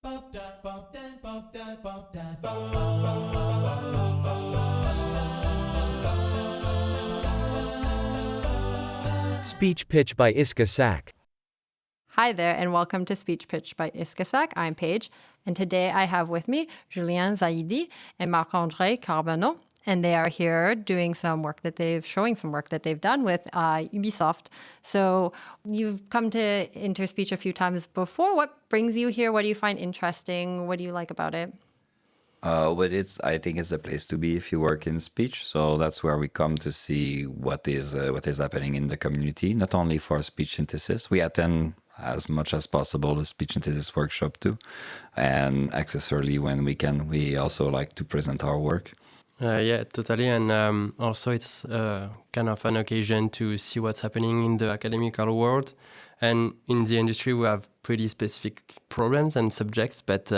Speech Pitch by Iska Sak. Hi there, and welcome to Speech Pitch by Iska Sak. I'm Paige, and today I have with me Julian, Zaidi, and Marc-André, Carbonneau, and they are here doing showing some work that they've done with Ubisoft. So you've come to Interspeech a few times before. What brings you here? What do you find interesting? What do you like about it? I think it's a place to be if you work in speech. So that's where we come to see what is happening in the community, not only for speech synthesis. We attend as much as possible the speech synthesis workshop too. And accessorily, when we can, we also like to present our work. Yeah, totally. And also it's kind of an occasion to see what's happening in the academical world. And in the industry, we have pretty specific problems and subjects, but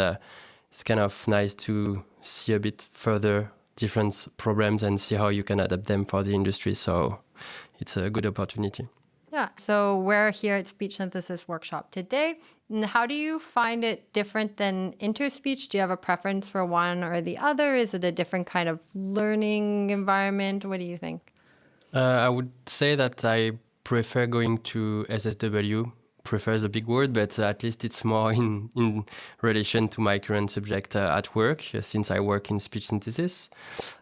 it's kind of nice to see a bit further different problems and see how you can adapt them for the industry. So it's a good opportunity. Yeah, so we're here at Speech Synthesis Workshop today. And how do you find it different than Interspeech? Do you have a preference for one or the other? Is it a different kind of learning environment? What do you think? I would say that I prefer going to SSW. Prefer is a big word, but at least it's more in relation to my current subject at work, since I work in speech synthesis.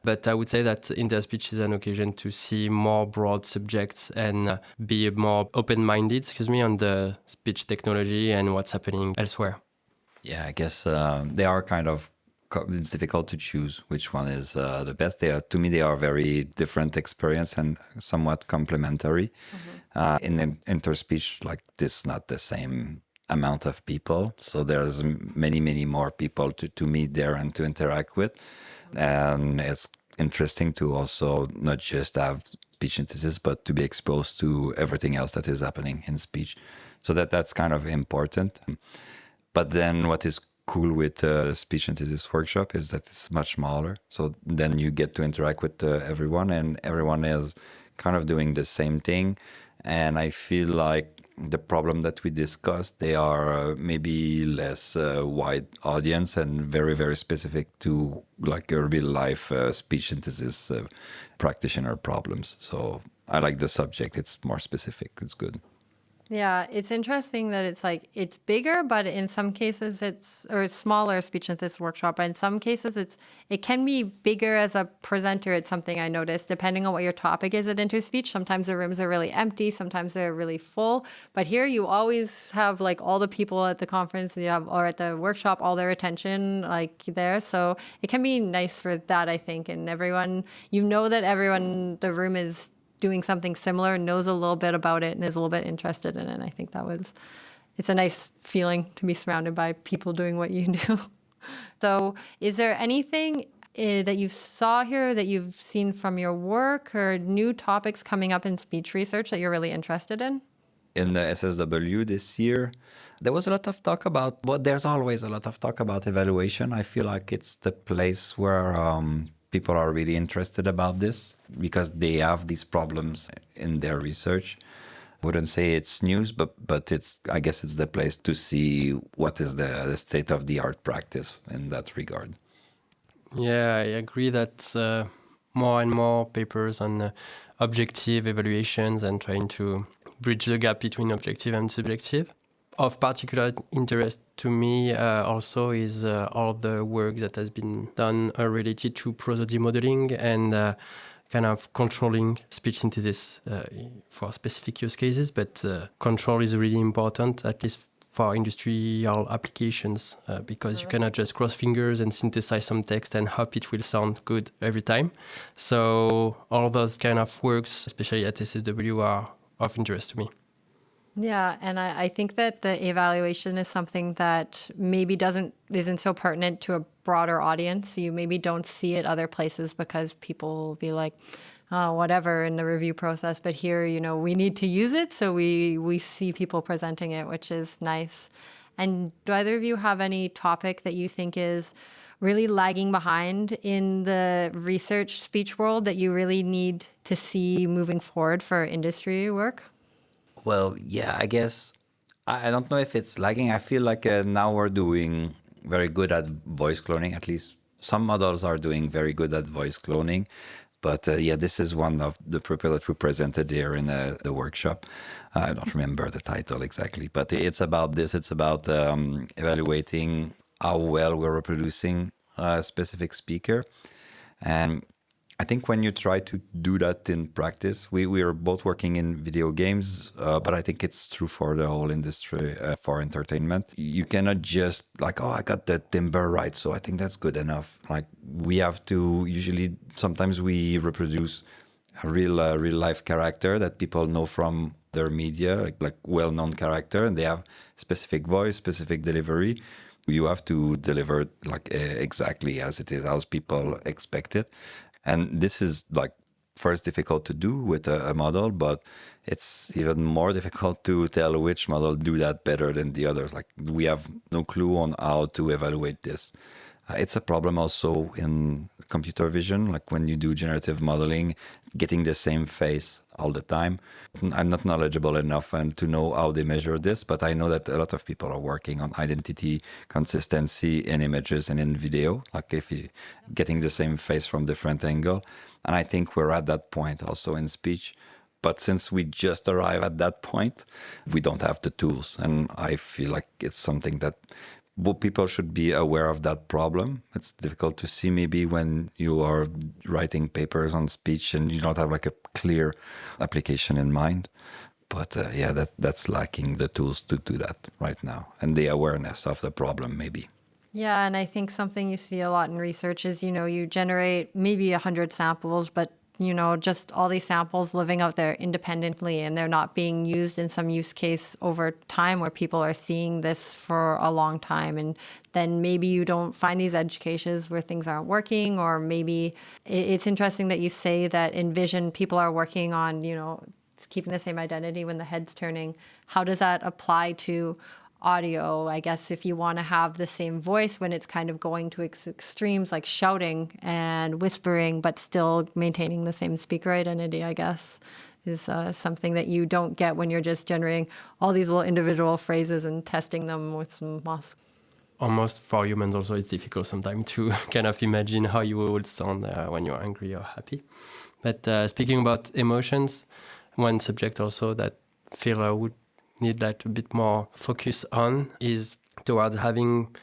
But I would say that Interspeech is an occasion to see more broad subjects and be more open-minded, on the speech technology and what's happening elsewhere. Yeah, I guess they are kind of, it's difficult to choose which one is the best. To me, they are very different experience and somewhat complementary. Mm-hmm. In Interspeech, like this, not the same amount of people. So there's many, many more people to meet there and to interact with. And it's interesting to also not just have speech synthesis, but to be exposed to everything else that is happening in speech. So that's kind of important. But then what is cool with speech synthesis workshop is that it's much smaller. So then you get to interact with everyone, and everyone is kind of doing the same thing. And I feel like the problem that we discussed, they are maybe less wide audience and very, very specific to like a real life speech synthesis practitioner problems. So I like the subject. It's more specific. It's good. Yeah, it's interesting that it's bigger, but in some cases it's smaller speech synthesis workshop. But in some cases it can be bigger as a presenter. It's something I noticed depending on what your topic is at Interspeech. Sometimes the rooms are really empty, sometimes they're really full. But here you always have like all the people at the conference or at the workshop, all their attention like there. So it can be nice for that, I think. And everyone, that everyone, the room is doing something similar, knows a little bit about it and is a little bit interested in it. I think it's a nice feeling to be surrounded by people doing what you do. So is there anything that you saw here that you've seen from your work or new topics coming up in speech research that you're really interested in? In the SSW this year, there was a lot of talk about, there's always a lot of talk about evaluation. I feel like it's the place where people are really interested about this because they have these problems in their research. I wouldn't say it's news, but I guess it's the place to see what is the state of the art practice in that regard. Yeah, I agree that more and more papers on objective evaluations and trying to bridge the gap between objective and subjective. Of particular interest to me also is all the work that has been done related to prosody modeling and kind of controlling speech synthesis for specific use cases. But control is really important, at least for industrial applications, because you cannot just cross fingers and synthesize some text and hope it will sound good every time. So all those kind of works, especially at SSW, are of interest to me. Yeah, and I think that the evaluation is something that maybe isn't so pertinent to a broader audience. You maybe don't see it other places because people will be like, oh, whatever in the review process. But here, we need to use it, so we see people presenting it, which is nice. And do either of you have any topic that you think is really lagging behind in the research speech world that you really need to see moving forward for industry work? Well, yeah, I guess I don't know if it's lagging. I feel like now we're doing very good at voice cloning. At least some models are doing very good at voice cloning. But yeah, this is one of the paper that we presented here in the workshop. I don't remember the title exactly, but it's about this. It's about evaluating how well we're reproducing a specific speaker. And I think when you try to do that in practice, we are both working in video games, but I think it's true for the whole industry, for entertainment. You cannot just like, oh, I got the timbre right, so I think that's good enough. Like we have to usually, sometimes we reproduce a real life character that people know from their media, like well-known character, and they have specific voice, specific delivery. You have to deliver like exactly as it is, as people expect it. And this is like first difficult to do with a model, but it's even more difficult to tell which model do that better than the others. Like we have no clue on how to evaluate this. It's a problem also in computer vision, like when you do generative modeling, getting the same face all the time. I'm not knowledgeable enough and to know how they measure this, but I know that a lot of people are working on identity, consistency in images and in video, like if you getting the same face from different angle. And I think we're at that point also in speech. But since we just arrive at that point, we don't have the tools. And I feel like it's something that people should be aware of that problem. It's difficult to see maybe when you are writing papers on speech and you don't have like a clear application in mind. But yeah, that's lacking the tools to do that right now and the awareness of the problem maybe. Yeah, and I think something you see a lot in research is, you generate maybe 100 samples, but just all these samples living out there independently and they're not being used in some use case over time where people are seeing this for a long time. And then maybe you don't find these edge cases where things aren't working, or maybe it's interesting that you say that in vision, people are working on, keeping the same identity when the head's turning. How does that apply to audio? I guess if you want to have the same voice when it's kind of going to extremes like shouting and whispering, but still maintaining the same speaker identity, I guess, is something that you don't get when you're just generating all these little individual phrases and testing them with some masks. Almost for humans also, it's difficult sometimes to kind of imagine how you would sound when you're angry or happy. But speaking about emotions, one subject also that Phil would need that a bit more focus on is towards having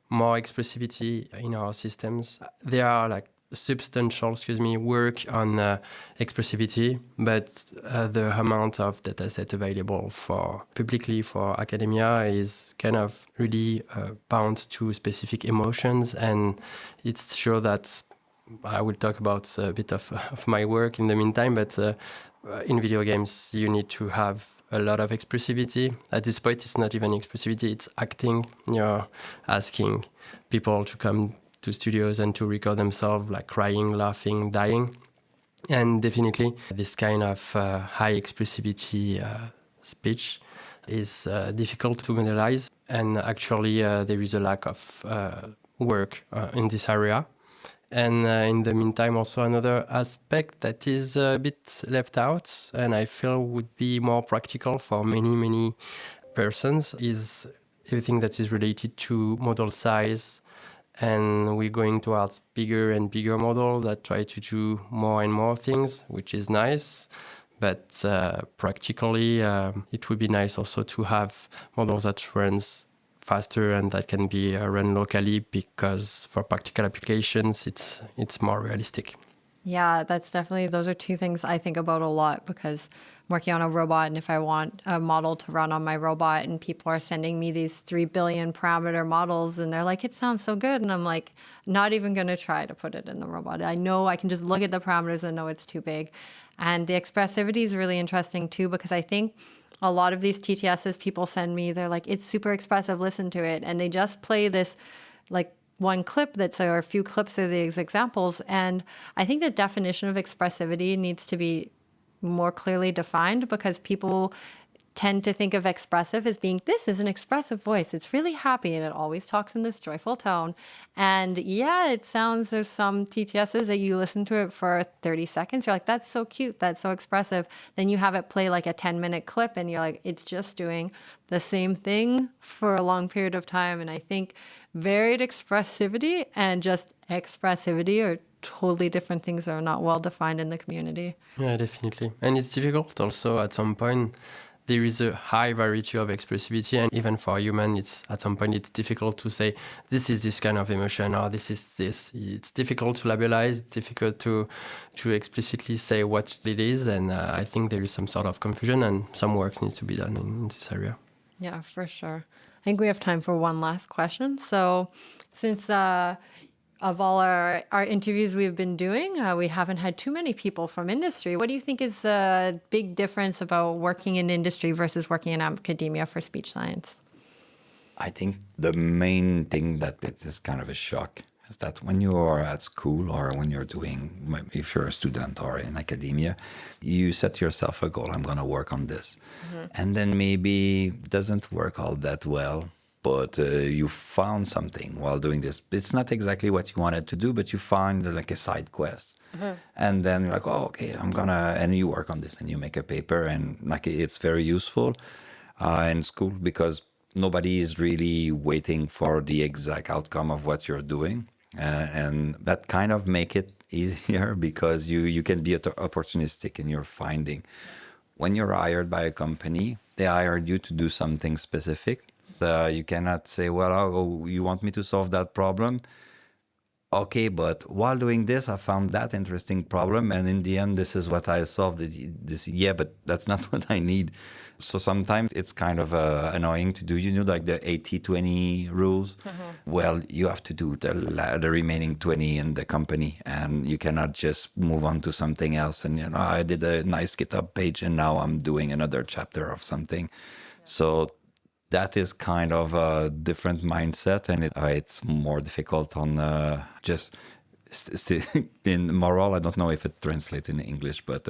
more expressivity in our systems. There are like substantial, work on expressivity, but the amount of data set available for publicly for academia is kind of really bound to specific emotions. And it's sure that I will talk about a bit of my work in the meantime, but in video games, you need to have a lot of expressivity. At this point, it's not even expressivity, it's acting. You're asking people to come to studios and to record themselves, like crying, laughing, dying. And definitely, this kind of high expressivity speech is difficult to modelize. And actually, there is a lack of work in this area. And in the meantime, also another aspect that is a bit left out and I feel would be more practical for many persons is everything that is related to model size. And we're going towards bigger and bigger models that try to do more and more things, which is nice. But practically, it would be nice also to have models that runs faster and that can be run locally, because for practical applications, it's more realistic. Yeah, those are two things I think about a lot, because I'm working on a robot, and if I want a model to run on my robot and people are sending me these 3 billion parameter models and they're like, it sounds so good. And I'm like, not even going to try to put it in the robot. I know I can just look at the parameters and know it's too big. And the expressivity is really interesting too, because I think a lot of these TTSs people send me, they're like, it's super expressive, listen to it. And they just play this like one clip or a few clips of these examples. And I think the definition of expressivity needs to be more clearly defined, because people tend to think of expressive as being, this is an expressive voice. It's really happy and it always talks in this joyful tone. And yeah, it sounds, there's some TTSs that you listen to it for 30 seconds. You're like, that's so cute. That's so expressive. Then you have it play like a 10-minute clip and you're like, it's just doing the same thing for a long period of time. And I think varied expressivity and just expressivity are totally different things that are not well defined in the community. Yeah, definitely. And it's difficult also at some point. There is a high variety of expressivity, and even for human, it's at some point it's difficult to say this is this kind of emotion or this is this. It's difficult to labelize. It's difficult to explicitly say what it is, and I think there is some sort of confusion, and some work needs to be done in this area. Yeah, for sure. I think we have time for one last question. So, since of all our interviews we've been doing, we haven't had too many people from industry. What do you think is the big difference about working in industry versus working in academia for speech science? I think the main thing that it is kind of a shock is that when you are at school or when you're doing, if you're a student or in academia, you set yourself a goal, I'm going to work on this. And then maybe it doesn't work all that well. But you found something while doing this. It's not exactly what you wanted to do, but you find like a side quest. And then you're like, oh, okay, and you work on this and you make a paper and like it's very useful in school because nobody is really waiting for the exact outcome of what you're doing. And that kind of make it easier because you can be opportunistic in your finding. When you're hired by a company, they hired you to do something specific. You cannot say, well, you want me to solve that problem? Okay, but while doing this, I found that interesting problem. And in the end, this is what I solved. Yeah, but that's not what I need. So sometimes it's kind of annoying to do. You know, like the 80-20 rules. Well, you have to do the remaining 20 in the company. And you cannot just move on to something else. And, I did a nice GitHub page and now I'm doing another chapter of something. So that is kind of a different mindset, and it's more difficult on just in moral. I don't know if it translates in English, but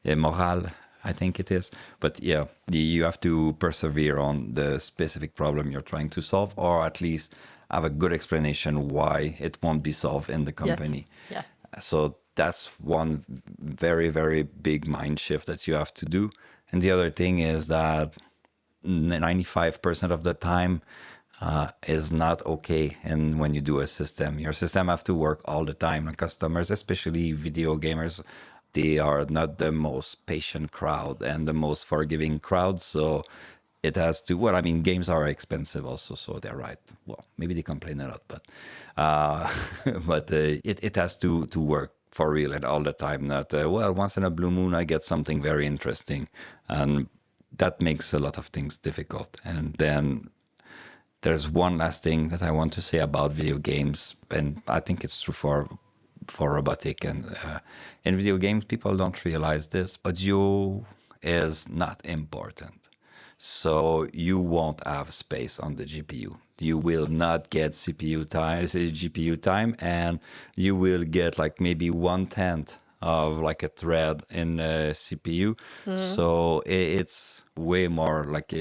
moral, I think it is. But yeah, you have to persevere on the specific problem you're trying to solve, or at least have a good explanation why it won't be solved in the company. Yes. Yeah. So that's one very, very big mind shift that you have to do. And the other thing is that 95% of the time is not okay. And when you do a system, your system have to work all the time. And customers, especially video gamers, they are not the most patient crowd and the most forgiving crowd. So it has to, games are expensive also. So they're right. Well, maybe they complain a lot, but it has to work for real and all the time. Not, once in a blue moon, I get something very interesting. And that makes a lot of things difficult. And then there's one last thing that I want to say about video games, and I think it's true for robotic. And in video games, people don't realize this. Audio is not important. So you won't have space on the GPU. You will not get GPU time, and you will get like maybe 1/10 of like a thread in a CPU. So it's way more like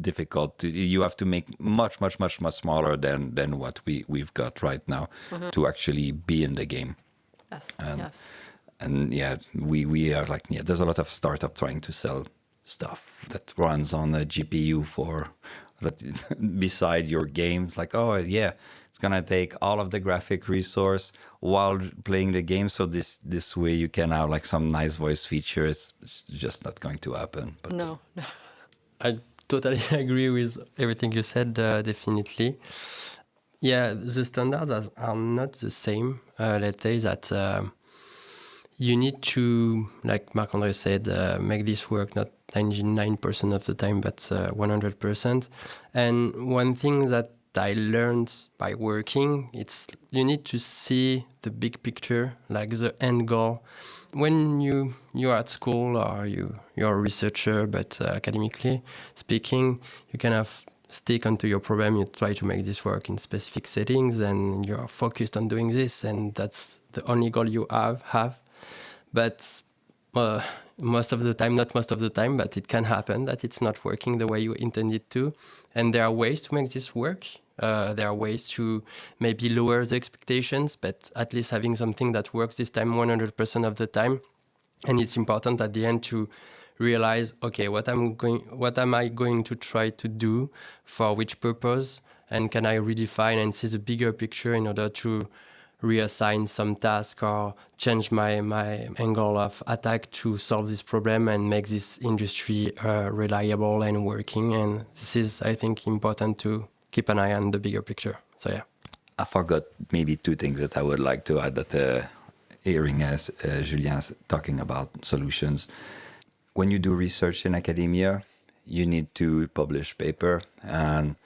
difficult you have to make much smaller than what we've got right now to actually be in the game. Yes. And yeah, we are like, there's a lot of startup trying to sell stuff that runs on a GPU beside your games. Like, oh yeah, it's gonna take all of the graphic resource while playing the game. So this way you can have like some nice voice feature. It's just not going to happen. But No. I totally agree with everything you said, definitely. Yeah, the standards are not the same. Let's say that you need to, like Marc-André said, make this work not 99% of the time, but 100%. And one thing that I learned by working, it's you need to see the big picture, like the end goal. When you're at school or you're a researcher, but academically speaking, you kind of stick onto your problem. You try to make this work in specific settings, and you're focused on doing this, and that's the only goal you have. But most of the time, not most of the time, but it can happen that it's not working the way you intended to. And there are ways to make this work. There are ways to maybe lower the expectations, but at least having something that works this time 100% of the time. And it's important at the end to realize, okay, what am I going to try to do, for which purpose, And can I redefine and see the bigger picture in order to reassign some task or change my angle of attack to solve this problem and make this industry reliable and working? And this is, I think, important to keep an eye on the bigger picture. So yeah. I forgot maybe two things that I would like to add that hearing as Julian talking about solutions. When you do research in academia, you need to publish paper, and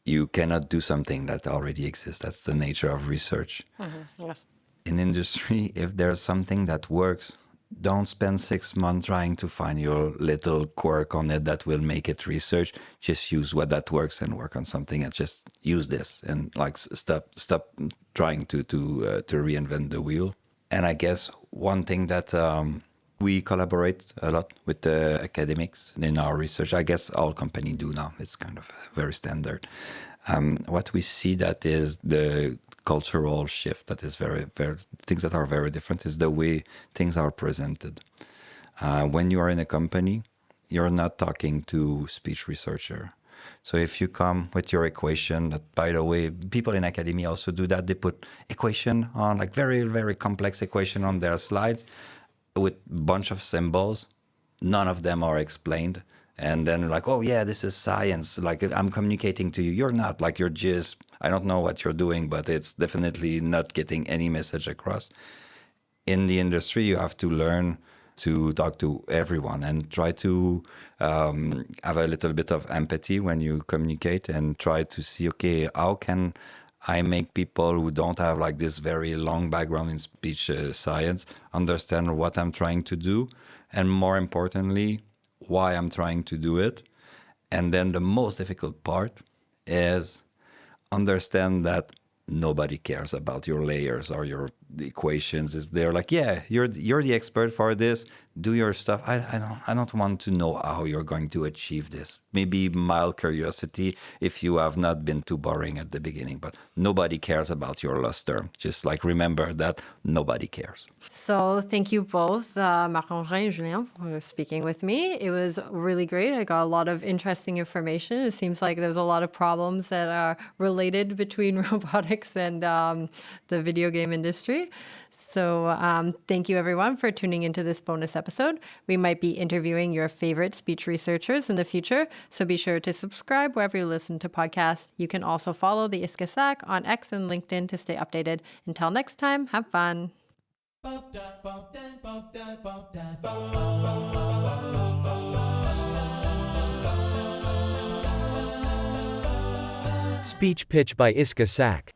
you cannot do something that already exists. That's the nature of research. Yes. In industry, if there's something that works, don't spend 6 months trying to find your little quirk on it that will make it research. Just use what that works and work on something, and just use this, and like stop trying to reinvent the wheel. And I guess one thing that we collaborate a lot with the academics in our research. I guess all companies do now. It's kind of very standard. What we see that is the cultural shift that is very, very, things that are very different is the way things are presented. When you are in a company, you're not talking to speech researcher. So if you come with your equation, that by the way, people in academia also do that. They put equation on, like very, very complex equation on their slides with bunch of symbols. None of them are explained. And then like, oh yeah, this is science. Like I'm communicating to you. You're not, like you're just, I don't know what you're doing, but it's definitely not getting any message across. In the industry, you have to learn to talk to everyone and try to have a little bit of empathy when you communicate, and try to see, okay, how can I make people who don't have like this very long background in speech science understand what I'm trying to do, and more importantly, why I'm trying to do it. And then the most difficult part is understand that nobody cares about your layers or your equations. Is they're like, yeah, you're the expert for this. Do your stuff. I don't want to know how you're going to achieve this. Maybe mild curiosity if you have not been too boring at the beginning, but nobody cares about your luster. Just like remember that nobody cares. So thank you both, Marc-André and Julian, for speaking with me. It was really great. I got a lot of interesting information. It seems like there's a lot of problems that are related between robotics and the video game industry. So thank you, everyone, for tuning into this bonus episode. We might be interviewing your favorite speech researchers in the future, so be sure to subscribe wherever you listen to podcasts. You can also follow the ISCA-SAC on X and LinkedIn to stay updated. Until next time, have fun. Speech pitch by ISCA-SAC.